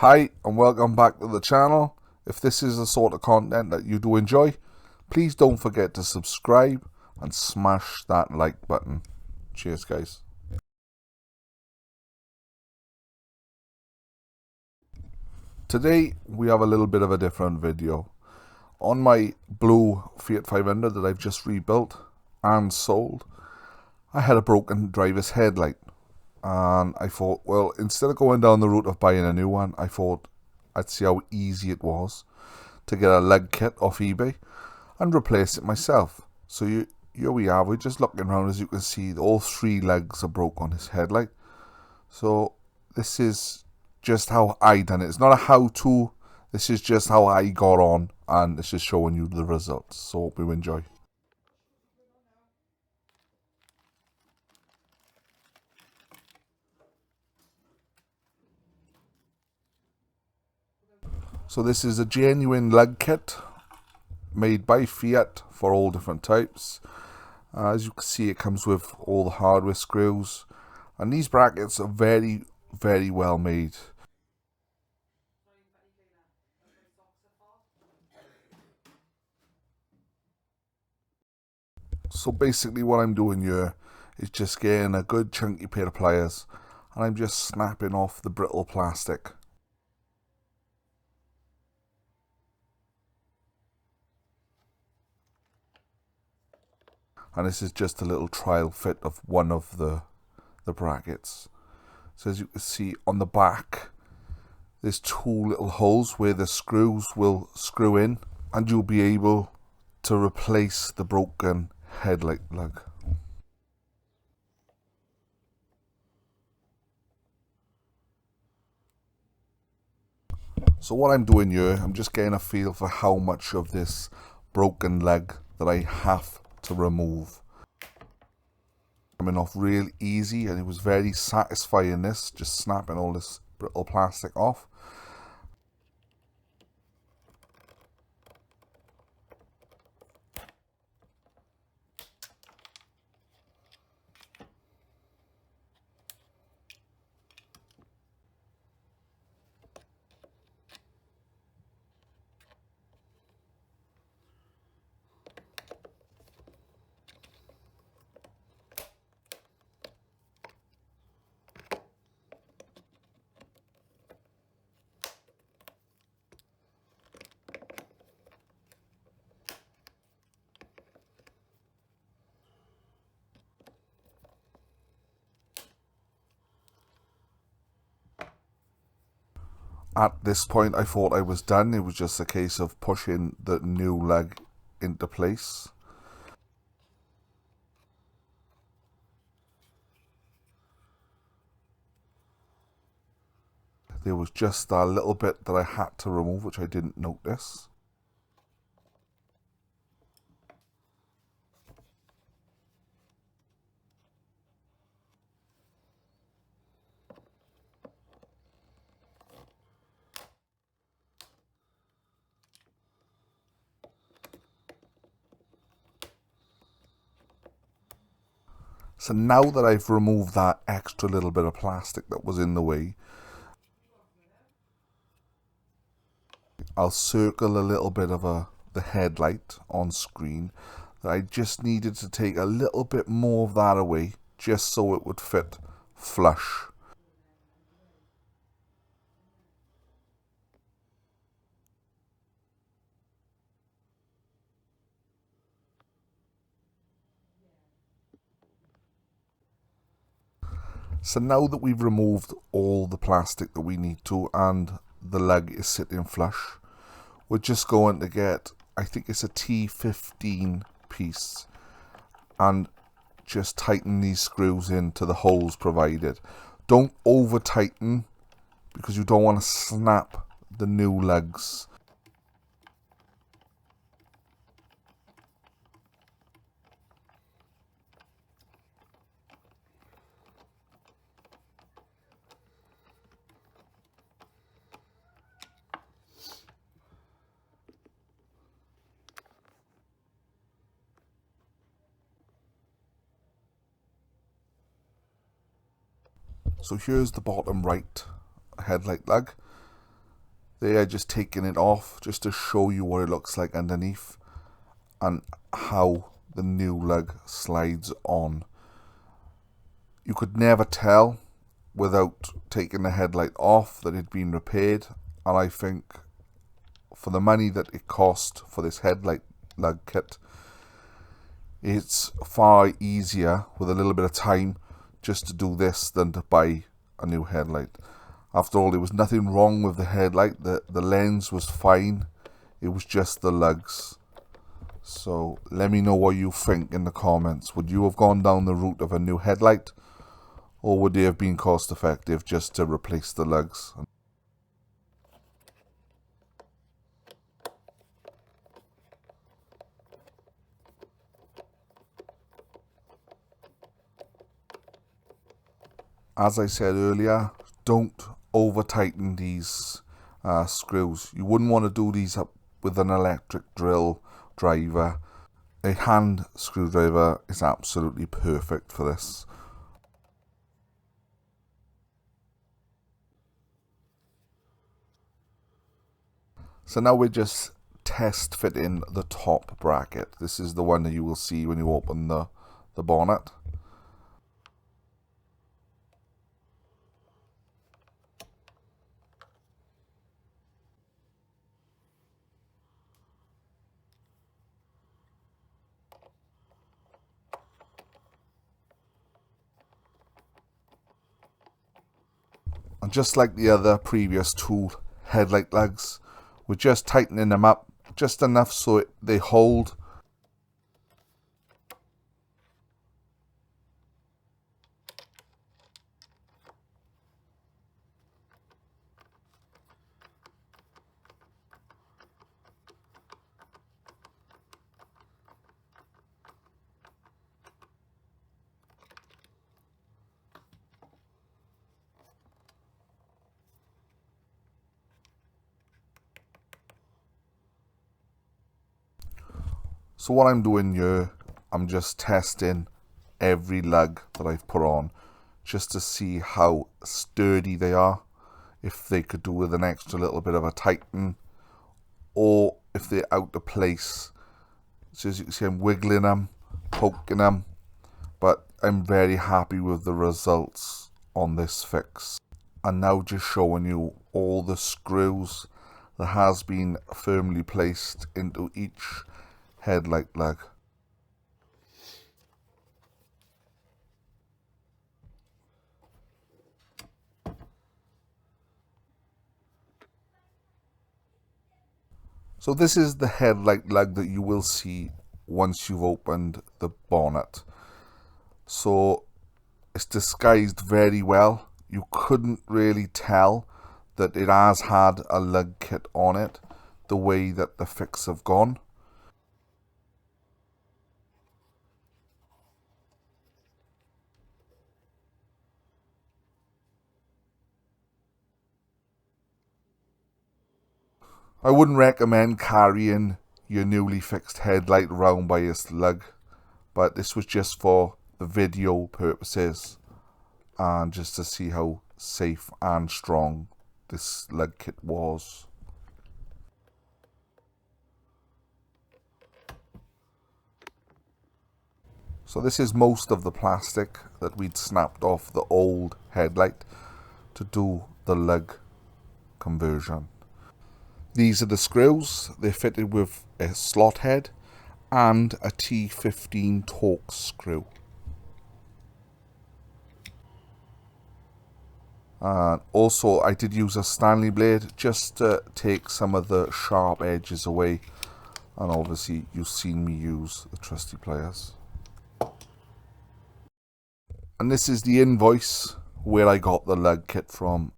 Hi and welcome back to the channel. If this is the sort of content that you do enjoy, please don't forget to subscribe and smash that like button. Cheers guys. Today we have a little bit of a different video. On my blue Fiat 500 that I've just rebuilt and sold, I had a broken driver's headlight. And I thought, well, instead of going down the route of buying a new one, I thought I'd see how easy it was to get a lug kit off eBay and replace it myself. So here we are, we're just looking around. As you can see, all three legs are broke on his headlight. So this is just how I done it. It's not a how-to, this is just how I got on, and this is showing you the results. So hope you enjoy. So this is a genuine lug kit made by Fiat for all different types. As you can see, it comes with all the hardware screws, and these brackets are very, very well made. So basically what I'm doing here is just getting a good chunky pair of pliers, and I'm just snapping off the brittle plastic. And this is just a little trial fit of one of the brackets. So as you can see on the back, there's two little holes where the screws will screw in, and you'll be able to replace the broken headlight lug. So what I'm doing here, I'm just getting a feel for how much of this broken leg that I have to remove. Coming off real easy, and it was very satisfying, this just snapping all this brittle plastic off. At this point I thought I was done. It was just a case of pushing the new leg into place. There was just a little bit that I had to remove, which I didn't notice. So now that I've removed that extra little bit of plastic that was in the way, I'll circle a little bit of the headlight on screen. That I just needed to take a little bit more of that away, just so it would fit flush. So now that we've removed all the plastic that we need to, and the leg is sitting flush, we're just going to get, I think it's a T15 piece, and just tighten these screws into the holes provided. Don't over tighten, because you don't want to snap the new legs. So here's the bottom right headlight lug. They are just taking it off just to show you what it looks like underneath and how the new lug slides on. You could never tell without taking the headlight off that it had been repaired, and I think for the money that it cost for this headlight lug kit, it's far easier with a little bit of time just to do this than to buy a new headlight. After all, there was nothing wrong with the headlight. The lens was fine. It was just the lugs. So let me know what you think in the comments. Would you have gone down the route of a new headlight, or would they have been cost effective just to replace the lugs? As I said earlier, don't over tighten these screws. You wouldn't want to do these up with an electric drill driver. A hand screwdriver is absolutely perfect for this. So now we're just test fitting the top bracket. This is the one that you will see when you open the bonnet. And just like the other previous two headlight lugs, we're just tightening them up just enough so they hold. So what I'm doing here, I'm just testing every lug that I've put on just to see how sturdy they are, if they could do with an extra little bit of a tighten, or if they're out of place. So as you can see, I'm wiggling them, poking them, but I'm very happy with the results on this fix. And now just showing you all the screws that has been firmly placed into each headlight lug. So this is the headlight lug that you will see once you've opened the bonnet. So it's disguised very well. You couldn't really tell that it has had a lug kit on it the way that the fix have gone. I wouldn't recommend carrying your newly fixed headlight around by its lug, but this was just for the video purposes and just to see how safe and strong this lug kit was. So this is most of the plastic that we'd snapped off the old headlight to do the lug conversion. These are the screws. They're fitted with a slot head and a T15 Torx screw. And also I did use a Stanley blade just to take some of the sharp edges away, and obviously you've seen me use the trusty pliers. And this is the invoice where I got the lug kit from.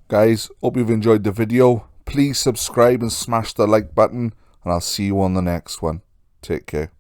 Guys, hope you've enjoyed the video. Please subscribe and smash the like button, and I'll see you on the next one. Take care.